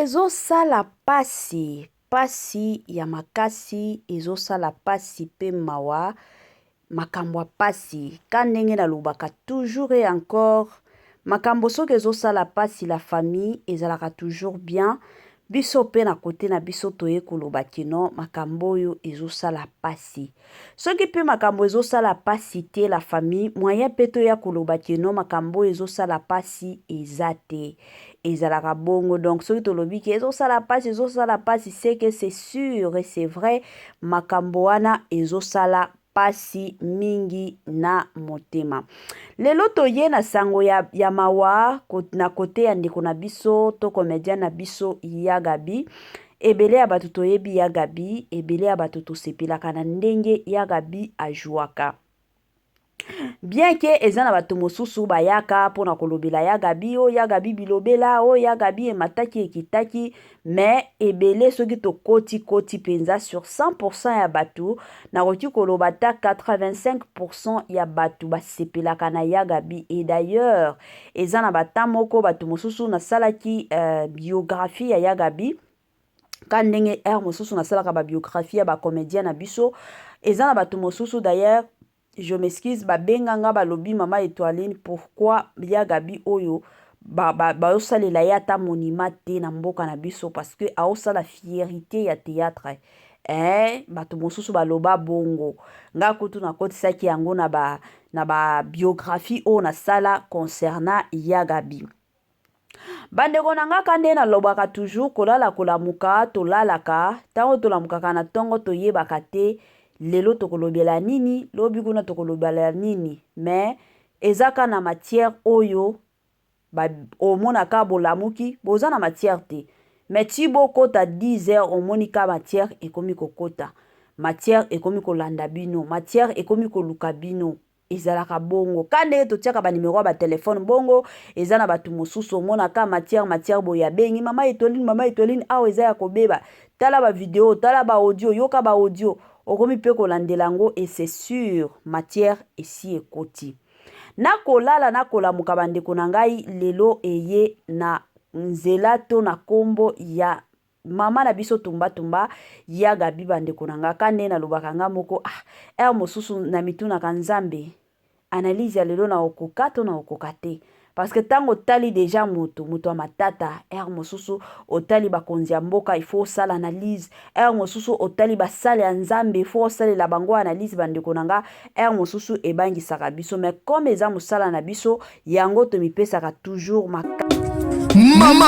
ezosala pasi ya makasi, ezosala pasi pe mawa, makambo ya pasi ka ndenge nalobaka toujours et encore, makambo soki ezosala pasi la famille ezalaka toujours bien. Biso pe na kote na biso toye koloba kino makambo oyo ezosala pasi. Soki pe makambo ezosala pasi te la famille, moyen pe toya koloba kino makambo ezosala pasi ezate. Ezalaka bongo. Donc soki tolobi ki ezosala pasi, c'est que c'est sûr et c'est vrai makambo wana ezosala pasi mingi na motema. Lelo toye na sango ya mawa na kote ya ndeko na biso to comédien na biso Yagabi. Ebele ya bato toyebi Yagabi, ebele ya bato tosepelaka na ndenge Yagabi ajuaka. Bien que ezana bato mosusu bayaka pona kolobela Yagabi, o Yagabi bilobela, o Yagabi emataki ekitaki, mais ebele soki to koti penza sur 100% ya bato, na roti kolobata 85% ya bato basepelaka na Yagabi. Et d'ailleurs, ezana batamoko bato mosusu na salaki biographie ya Yagabi. Quand ndenge mosusu na salaka ba biographie ya ba comédien na biso, ezana bato mosusu d'ailleurs. Je m'excuse, benganga balobi mama Étoiline, pourquoi Yagabi oyo ba salela yata monima te na mboka na biso, parce que aosa la fierté ya théâtre. Bato mosusu baloba bongo. Nga kutu na koti saki yango na ba biographie o na sala concernant Yagabi. Bandeko nanga kande na lobaka toujours kolala kolamuka tolalaka, tango tolamukaka na tongo toyebaka te. Lelo tokolobela nini, lobi kuna tokolobela nini, mais ezaka na matière oyo omonaka bolamuki boza na matière te, mais ti bokota 10 heures omonika matière ekomi kokota, matière ekomi kolanda bino, matière ekomi koluka bino. Ezalaka bongo kande totiaka ba numéro ba téléphone bongo ezana batu mosusu omonaka matière boya bengi mama Étoiline awa eza ya kobeba, tala ba vidéo, tala ba audio, yoka ba audio okomi pe kolandelango, et c'est sûr matière esi ekoti. Na kolala na kolamuka bandeko na ngai lelo eye na nzela to na kombo ya mama na biso tumba Yagabi bandeko na nga kande na lobaka nga moko mosusu na mituna ka Nzambe analyse ya lelo na okoka to na okoka te. Parce que tango tali déjà moto a matata, mosusu otali bakonzi ya mboka, il faut sala analyse. Mosusu otali basale ya Nzambe, il faut sala la bango analyse bandeko nanga. Mosusu ebangi saka biso, mais comme eza musala na biso, yango to mipesaka toujours Mama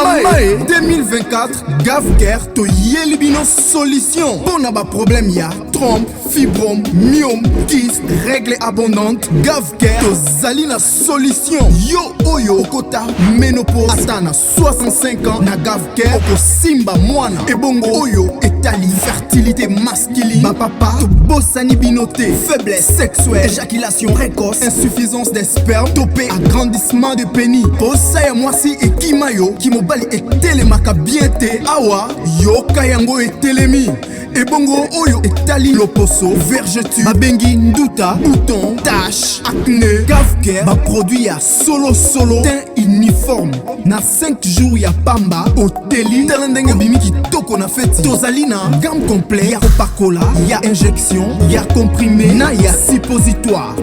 2024 Gavker to yelibino solution. Bon ba problème ya trompe, fibrome, myome, kyste, règle abondante. Gavker to zalina solution. Yo oyo kota ménopause atana 65 ans na Gavker oko simba mwana. Ebongo oyo etali fertilité masculine. Ma papa to bossani binoté, faiblesse sexuelle, éjaculation précoce, insuffisance des spermes, topé agrandissement de pénis. Bossa ya mwasi ekimayo ki mobali etelemaka bien te awa yoka yango etelemi. Ebongo oyo etali loposo, vergeture, babengi nduta, bouton, tache, acné. Gavker ba produit ya solo teint uniforme. Na 5 jours ya pamba oteli talendenge bimiki toko na feti. Tozali na gamme complet ya kopakola, ya injection, ya comprimé, na ya suppositoire.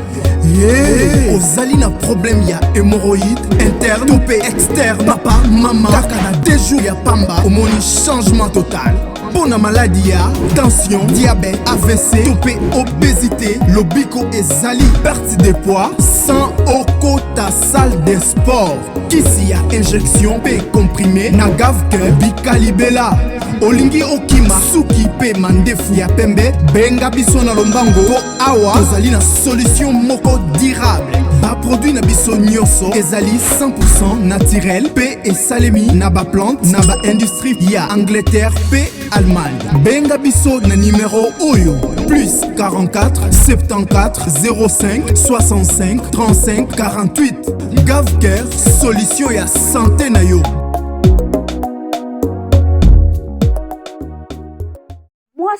Ozali na problème ya hémorroïde interne, topé externe, papa, maman, kaka na 2 jours ya pamba omoni changement total. Pour la maladie, tension, diabète, AVC, topé, obésité, lobiko et zali, perte de poids, sans okota salle de sport. Kisi ya injection, P comprimé, na Gavker, bikalibela. Olingi okima, suki pe mandefu ya pembe, benga biso na lombango, po awa, tozali na solution moko durable. Ba produit na biso nyoso, ezali 100% naturel, P et salemi, na ba plante, na ba industrie, ya Angleterre, P Allemagne. Benga biso na numéro oyo, plus 44 74 05 65 35 48. Gavker, solution ya santé na yo.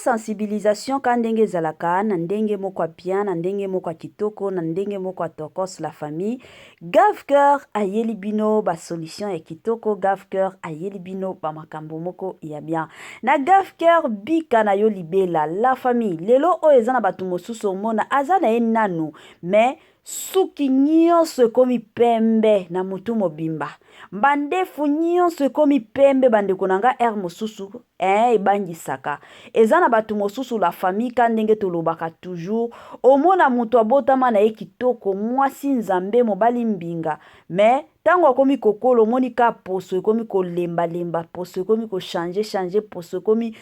sensibilisation ka ndenge ezalaka na ndenge moko ya bien na ndenge moko ya kitoko na ndenge moko ya tokos la famille. Gavker ayeli bino ba solution ya kitoko, Gavker ayeli bino ba makambo moko ya bien. Na Gavker bika na yo libela la famille. Lelo oyo eza na bato mosusu omona aza na ye nanu mais suki nyonso ekomi pembe na mutu mobimba. Bandefu nyonso ekomi pembe bandeko na nga mosusu ebangisaka. Eza na bato mosusu la famille ka ndenge tolobaka toujours omona mutu abotama na ye kitoko mwasi nzambe mobali mbinga mais tango akomi kokolo omoni ka poso ekomi kolemba poso ekomi ko changer poso ekomi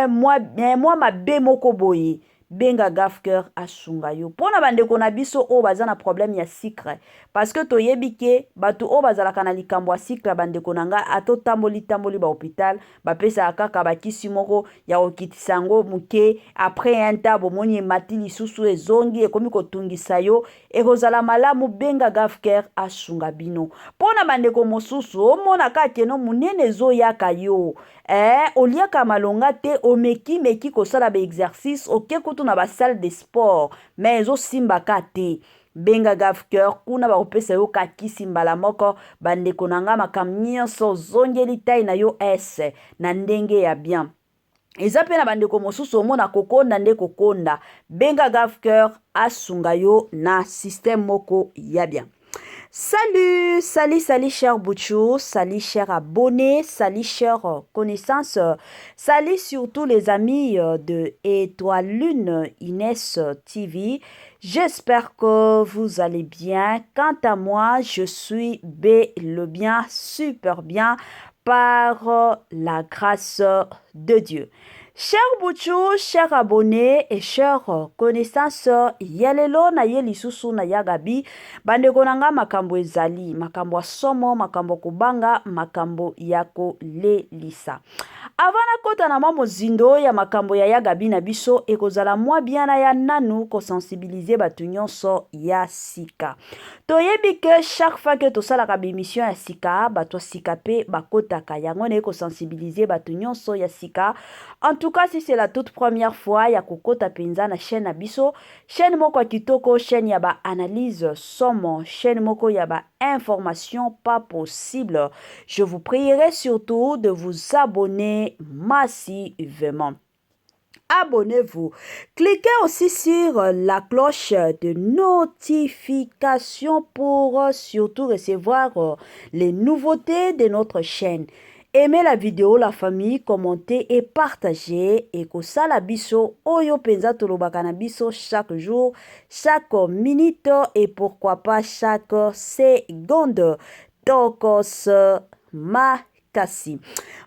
mwa mabe moko boye. Benga Gavker asunga yo. Pona bandeko na biso o baza na problème ya sucre. Parce que toyebi ke batu o bazalaka na likambo ya sucre bandeko na nga ato tamboli ba hôpital ba pesa kaka bakisi moko ya okitisa ngo muke après un temps bomoni mati lisusu ezongi ekomi kotungisa yo ekozala malamu. Benga Gavker asunga bino. Pona bandeko mosusu omona ka keno munene zo yaka yo. Oliaka malonga te omeki kosala ba exercice oke kutu na ba salle de sport mais ezo simba ka te. Benga Gavker kuna ba opesa yo kakisi mbala moko bandeko nanga makambo nyonso zongeli tai na yo ese na ndenge ya bien. Eza pe na bandeko mosusu omona kokonda nde kokonda. Benga Gavker asunga yo na système moko ya bien. Salut chers Bouchou, salut chers abonnés, salut chers connaissances, salut surtout les amis de Étoile Lune Inès TV. J'espère que vous allez bien. Quant à moi, je suis le bien, super bien, par la grâce de Dieu. Chers Bouchou, chers abonnés et chers connaissances, yalelo na ye lisusu na yagabi, bandeko nanga makambo ezali, makambo somo, makambo kubanga, makambo yako le lisa. Avant kota na mamo zindo ya makambo ya yagabi na biso, ekozala mwa biana ya nanu ko sensibiliser batu nyonso ya sika. Toyebi ke chaque fois que tosalaka bémission ya sika, bato sika pe bakotaka yango na ko sensibiliser batu nyonso ya sika. En tout cas, si c'est la toute première fois ya kokota penza na chaîne na biso, chaîne moko kitoko, chaîne ya ba analyse somme, chaîne moko ya ba information pas possible. Je vous prierai surtout de vous abonner massivement. Abonnez-vous. Cliquez aussi sur la cloche de notification pour surtout recevoir les nouveautés de notre chaîne. Aimez la vidéo, la famille, commentez et partagez. Et que ça la biso, oyo penza tolobaka na biso chaque jour, chaque minute et pourquoi pas chaque seconde. Tokos makasi.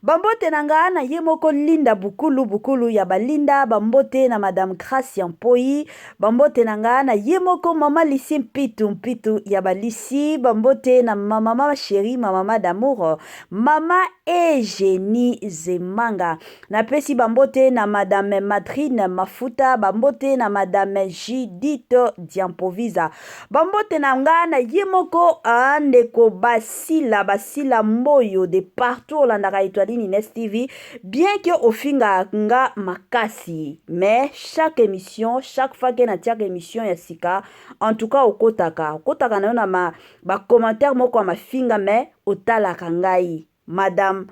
Bambote nanga na yemoko linda bukulu ya balinda. Bambote na Madame Gracia Mpoi. Bambote nanga na yemoko mama lisi mpitu ya balisi. Bambote na mama chérie, mama d'amour, mama Eugénie Zemanga. Na pesi bambote na Madame Madrine Mafuta. Bambote na Madame Judith Diampovisa. Bambote nanga na yemoko andeko basila mboyo de partout landaka Étoile Inès TV, bien que au finga nga makasi, mais chaque émission, chaque fois que na tiaka émission ya sika, en tout cas okotaka na na ba commentaire moko ma finga mais otala kangai madame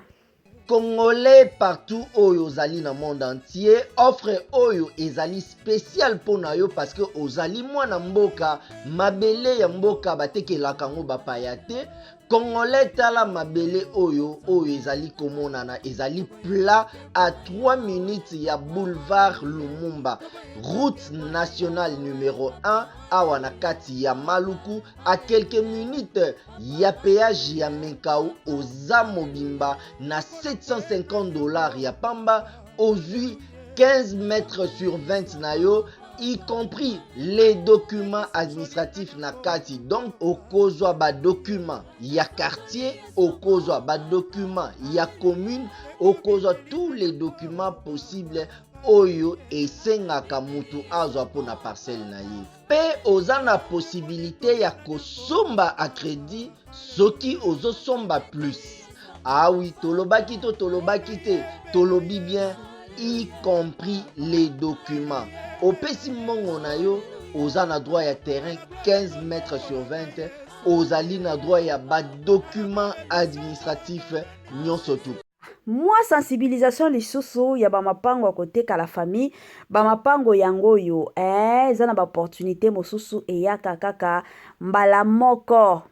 Congolais partout oyo ozali na monde entier, offre oyo ezali spécial pona yo parce que ozali mwana mboka mabele ya mboka batekelaka ngo bapaya te. Congolais tala mabele oyo ezali komonana ezali plat à 3 minutes ya boulevard Lumumba, route nationale numéro 1 awa na kati ya Maluku, à quelques minutes ya péage ya Menkau oza mobimba na $750 ya pamba, ozui 15 mètres sur 20 na yo, y compris les documents administratifs na kati. Donc okozwa ba document ya quartier, okozwa ba document ya commune, okozwa tous les documents possibles oyo esengaka mutu azwa pona parcelle na ye. Pe oza na possibilité ya kosomba a crédit soki ozosomba plus. Ah oui, tolobaki te, tolobi bien. y compris les documents. Opesi mbongo na yo oza na droit ya terrain 15 mètres sur 20, ozali na droit ya ba document administratif nyonso tu. Moi sensibilisation lisusu ya bamapango ya koteka la famille bamapango yango yo eza na opportunité mosusu eyaka kaka mbala moko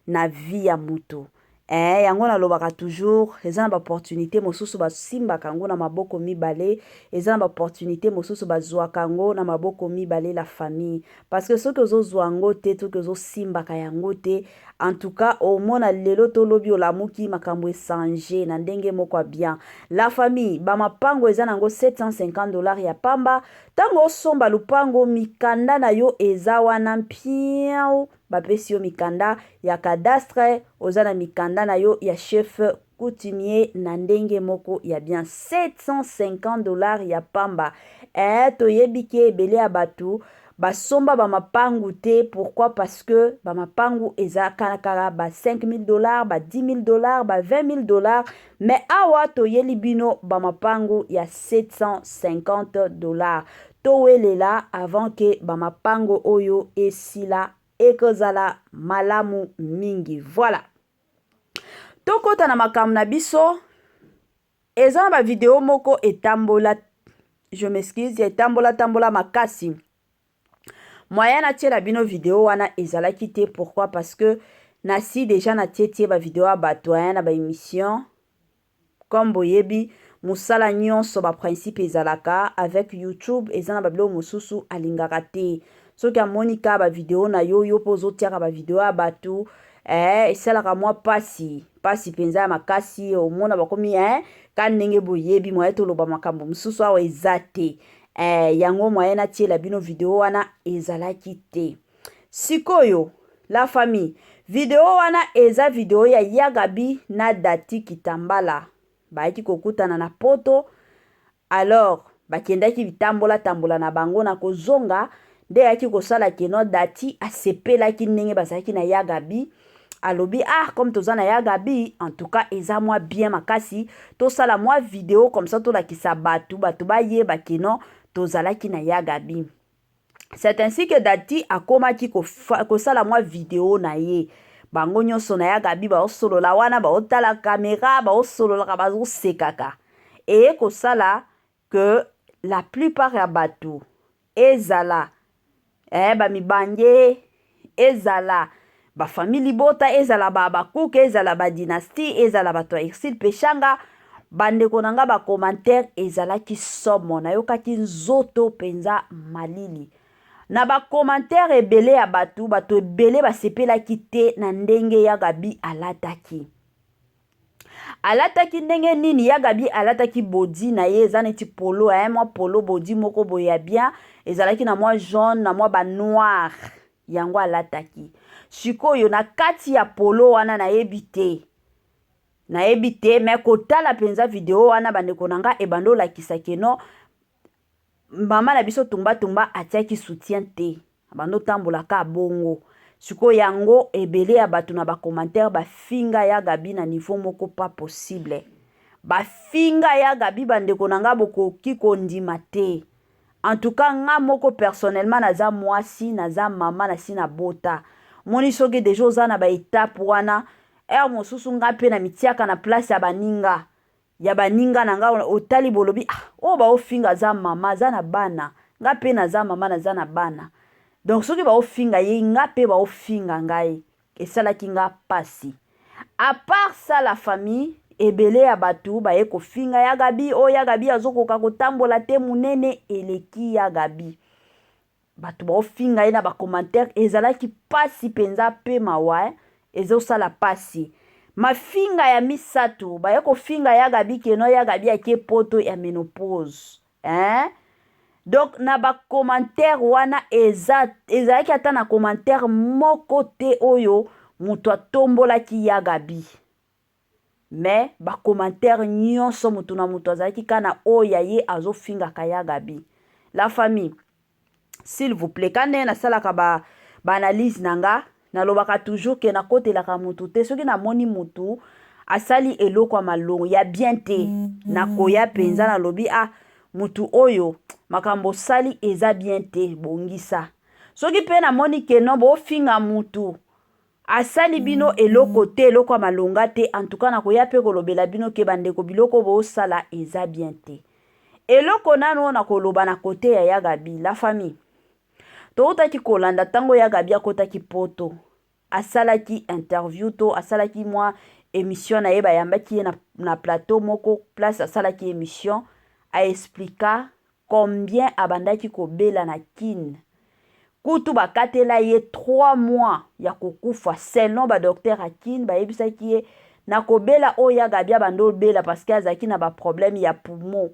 na vie ya mutu yango nalobaka toujours eza na opportunité mosusu basimbaka yango na maboko mibale eza na opportunité mosusu bazwaka yango na maboko mibale la famille parce que soki ozozwa yango te soki ozosimbaka yango te en tout cas omona lelo tolobi olamuki makambo esange na ndenge moko bien la famille bamapango eza nango $750 ya pamba tango osomba lupango mikanda na yo eza wana mpiao bapesi yo mikanda ya cadastre oza na mikanda na yo ya chef coutumier na ndenge moko ya bien $750 ya pamba toyebi ke ebele ya batu basomba bamapangu te pourquoi parce que bamapangu eza kaka ba $5,000 ba $10,000 ba $20,000 mais awa toyeli bino bamapangu ya $750 towelela avant ke bamapango oyo esila ekozala malamu mingi. Voilà, tokota na makambo na biso eza na ba video moko etambola, je m'excuse, etambola makasi moyen na tiela bino video wana ezalaki te. Pourquoi? Parce que nasi déjà na tie ba video ya bato na ba émission comme boyebi musala nyonso ba principe ezalaka avec YouTube eza na babilo mosusu alingaka te soki amonika ba video na yo pozo tiaka ba video ya bato esalaka mwa pasi penza ya makasi omona bakomi ka ndenge boyebi moyen toloba makambo mosusu awa eza te yango moyen na tiela bino video wana ezalaki te. Sikoyo la famille video wana eza video ya Yagabi na Dati Kitambala baiki kokutana na poto alors bakendaki bitambola na bango na kozonga nde yaki kosala keno Dati asepelaki ndenge bazalaki na Yagabi alobi comme toza na Yagabi en tout cas eza mwa bien makasi tosala mwa video comme ça tolakisa batu bayeba keno tozalaki na Yagabi. C'est ainsi que Dati akomaki kosala mwa video na ye bango nyonso na Yagabi baosolola wana baotala caméra baosololaka bazosekaka kosala que la plupart ya bato ezala bamibanje ezala bafamille libota ezala bakuke ezala badynastie ezala bato ya exil peshanga bandeko nanga bacommentaire ezalaki somo nayokaki nzoto penza malili na bacommentaire ebele ya bato ebele basepelaki te na ndenge Yagabi alataki ndenge nini Yagabi alataki bodi na ye eza neti polo mwa polo bodi moko boye ya bien ezalaki na mwa jaune na mwa ba noir yango alataki. Sikoyo na kati ya polo wana nayebi te me kotala penza video wana bandeko nanga ebando lakisa keno mama na biso tumba atiaki soutien te bando tambola ka bongo. Sikoyo yango ebele ya bato na ba commentaire bafinga Yagabi na niveau moko pas possible bafinga Yagabi bandeko nanga bokoki kondima te. En tout cas nga moko personnellement naza mwasi naza mama nasi na bota moni soki deja oza na ba étape wana mosusu nga pe na mitiaka na place ya baninga na nga otali bolobi baofinga za mama za na bana nga pe naza mama naza na bana donc soki baofinga ye nga pe baofinga ngai esalaki nga pasi. À part ça la famille ebele ya batu baye kofinga Yagabi Yagabi azokoka kotambola te munene eleki Yagabi batu baofinga ye na bacommentaire ezalaki pasi penza pe mawa ezosala pasi. Mafinga ya misato baye kofinga Yagabi keno Yagabi ake poto ya menopause donc na bacommentaire wana ezalaki ata na commentaire moko te oyo mutu atombolaki Yagabi mais bacommentaire nyonso mutu na mutu azalaki kana oya ye azofingaka Yagabi. La famille s'il vous plaît kande nasalaka ba analyse nanga nalobaka toujours ke nakotelaka mutu te soki namoni mutu asali eloko ya malongo ya bien te na koya penza na lobi mutu oyo makambo sali eza bien te bongisa soki pe na moni keno bofinga mutu asali bino eloko te eloko ya malonga te en tout cas na koya pe kolobela bino ke bandeko biloko bosala eza bien te eloko nano na koloba na kote ya Yagabi la famille toutaki kolanda tango Yagabi akotaki poto asalaki interview to asalaki mwa émission na ye bayambaki ye na plateau moko place asalaki émission a expliquer combien abandaki kobela na kin kutu bakatela ye 3 mois ya kokufa selon ba docteur akin bayebisaki ye na kobela o Yagabi abando bela parce que azaki na ba problème ya poumon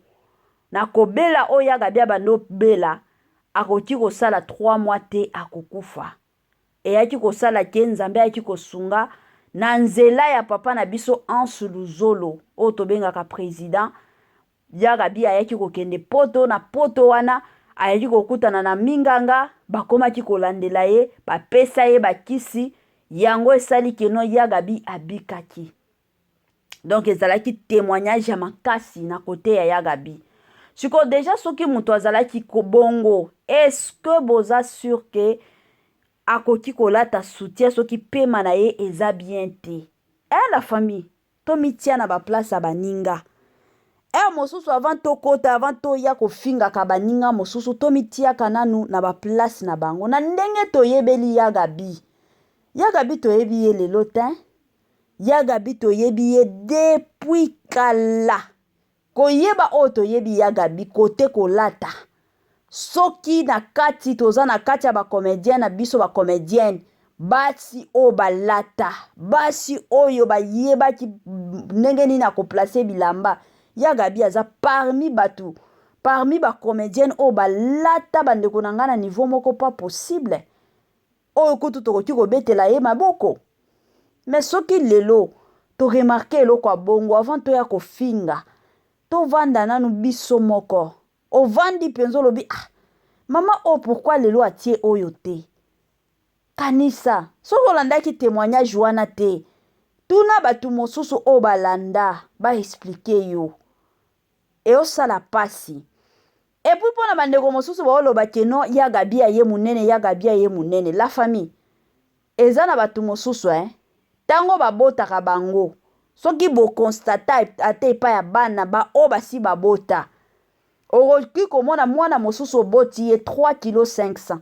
na kobela o Yagabi abando bela akoki kosala 3 mois te akokufa eyaki kosala ke Nzambe ayaki kosunga na nzela ya papa na biso Ansu Luzolo o tobengaka président Yagabi ayaki kokende poto na poto wana ayaki kokutana na minganga bakomaki kolandela ye bapesa ye bakisi yango esali keno Yagabi abikaki donc ezalaki témoignage ya makasi na kote ya Yagabi siko déjà soki muto azalaki kobongo est-ce que boza sûr que akoki kolata soutien soki pema na ye eza bien te la famille tomitia na ba place ya baninga mosusu avant tokota avant toya kofingaka baninga mosusu tomitiaka nanu na ba place na bango na ndenge toyebeli Yagabi toyebi ye lelo te Yagabi toyebi ye depuis kala koyeba o toyebi Yagabi kote kolata soki na kati toza na kati ya ba comédien na biso ba comédienne basi o balata basi oyo bayebaki ndenge nini akoplace bilamba Yagabi aza parmi ba comédienne o balata bandeko na nga na niveau moko pas possible oyo kutu tokoki kobetela ye maboko mais soki lelo to remarquer eloko ya bongo avant to ya kofinga to vanda nanu biso moko ovandi penzo lobi mama pourquoi lelo atie oyo te kanisa soki olandaki témoignage wana te tuna batu mosusu o balanda ba expliquer yo osala pasi et puis pona bandeko mosusu baoloba keno Yagabi aye munene la famille eza na batu mosusu tango babotaka bango soki bo constata ate epai ya bana ba o basi babota okoki komona mwana mosusu oboti ye 3 kg 500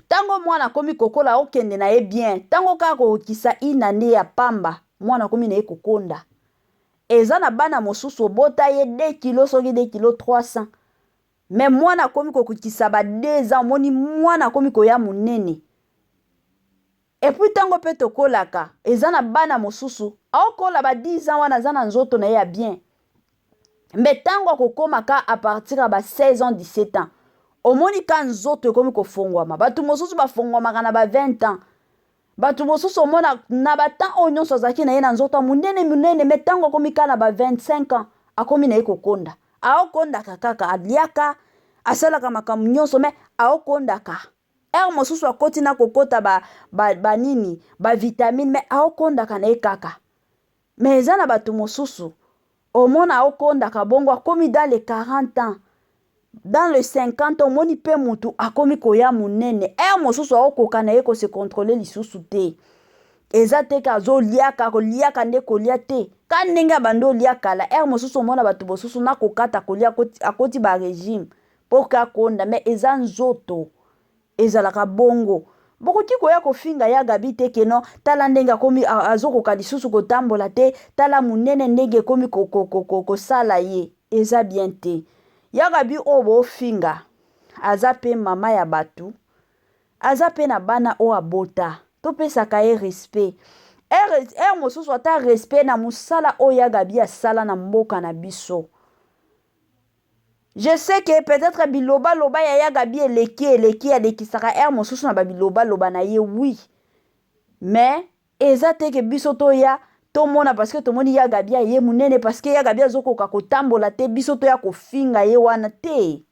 tango mwana komi kokola okende na ye bien tango kaka kokisa inane ya pamba mwana komi na ye kokonda eza na bana mosusu obota ye 2 kg soki 2 kg 300 mais mwana komi kokisa ba 2 ans moni mwana komi koya munene et puis tango pe tokolaka eza na bana mosusu aokola ba 10 ans wana za na nzoto na ye ya bien mais tango kokomaka à partir ya ba 16 ans 17 ans omoni ka nzoto ekomi kofongwama batu mosusu bafongwamaka na ba 20 ans batu mosusu omona na batan oyo nyonso azalaki na ye na nzoto munene mais tango akomi ka na ba 25 ans akomi na ye kokonda aokondaka kaka aliaka asalaka makambo nyonso mais aokondaka mosusu akoti na kokota banini ba vitamine mais aokondaka na ye kaka mais eza na batu mosusu omona aokondaka bongo akomi dans les 40 ans dans les 50 ans omoni pe mutu akomi koya munene mosusu aokoka na ye ko se contrôler lisusu te eza te ka azoliaka koliaka nde kolia te ka ndenge abando olia kala mosusu omona batu bosusu na kokata kolia akoti ba régime pour ka konda mais eza nzoto ezalaka bongo bokoki koya kofinga Yagabi te keno tala ndenge akomi azokoka lisusu kotambola te tala munene ndenge komi kosala ye eza bien te Yagabi o bofinga aza pe mama ya batu aza pe na bana o abota topesaka ye respect mosusu ata respect na musala o Yagabi asala na mboka na biso. Je sais que peut-être biloba loba ya Yagabi eleki alekisaka mosusu na biloba loba na ye oui mais eza te ke biso toya tomona parce que tomoni Yagabi ye munene parce que Yagabi azokoka kotambola te biso toya kofinga ye wana te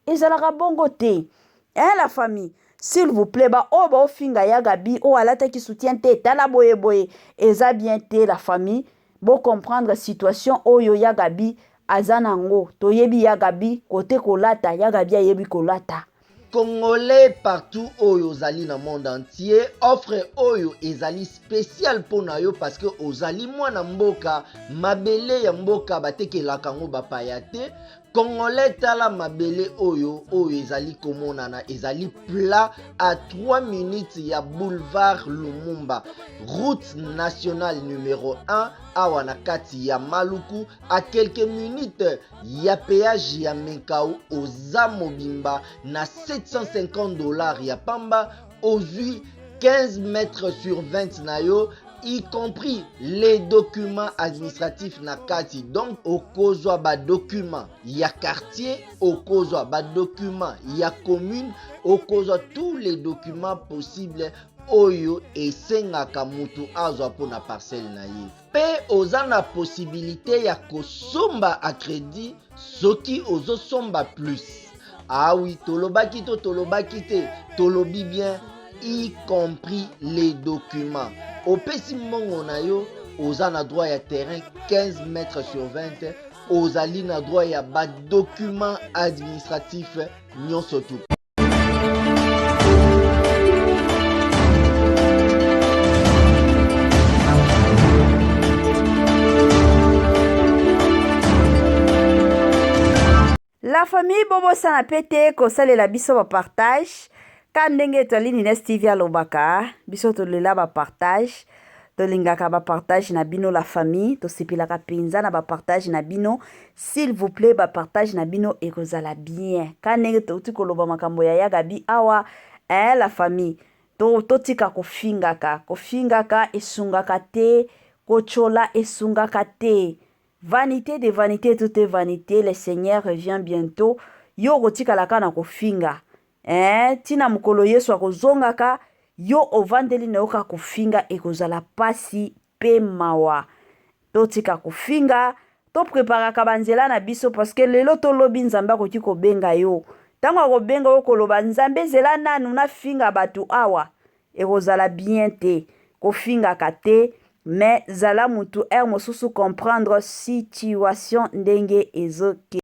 ezalaka bongo te la famille s'il vous plaît ba o ba ofinga ya gabi o alata ki soutien te tala boye boye eza bien te la famille bo comprendre situation oyo ya gabi azanango toyebi ya gabi kote kolata ya gabi ayebi kolata. Congolais partout oyo ozali na monde entier, offre oyo ezali spécial pona yo parce que ozali mwana mboka mabele ya mboka batekelaka yango bapaya te. Congolais tala mabele oyo ezali komonana ezali plat à 3 minutes ya boulevard Lumumba, route nationale numéro 1 awa na kati ya Maluku, à quelques minutes ya péage ya Menkau oza mobimba na 750 $ ya pamba ozui 15 mètres sur 20 na yo, y compris les documents administratifs na kati. Donc okozwa ba document ya quartier, okozwa ba document ya commune, okozwa tous les documents possibles oyo esengaka mutu azwa pona parcelle na ye. Pe oza na possibilité ya kosomba a crédit soki ozosomba plus. Ah oui, tolobaki to tolobaki te, tolobi bien, y compris les documents. Opesi mongo na yo, oza na droit ya terrain 15 mètres sur 20, ozali na droit ya ba document administratif nyonso tu. La famille bobo sana pete kosalela biso ba partage ka ndenge toli Nines TV alobaka biso tolela ba partage tolingaka ba partage na bino la famille tosepelaka penza na ba partage na bino s'il vous plaît ba partage na bino ekozala bien ka ndenge touti koloba makambo ya Gabi awa la famille totika kofingaka esungaka te kochola esungaka te. Vanité de vanité, toute vanité, le Seigneur revient bientôt. Yo gotika la kana kofinga. Tina mukolo yesu akozongaka, yo ovandeli na yoka kofinga ekozala pasi pe mawa. Totika kofinga, to preparaka banzela na biso parce que lelo to lobi nzamba koki kobenga yo. Tango akobenga yo koloba nzambe zela nanu na finga batu awa. Ekozala bien te, kofinga kate. Mais zala mutu mosusu comprendre situation ndenge ezoke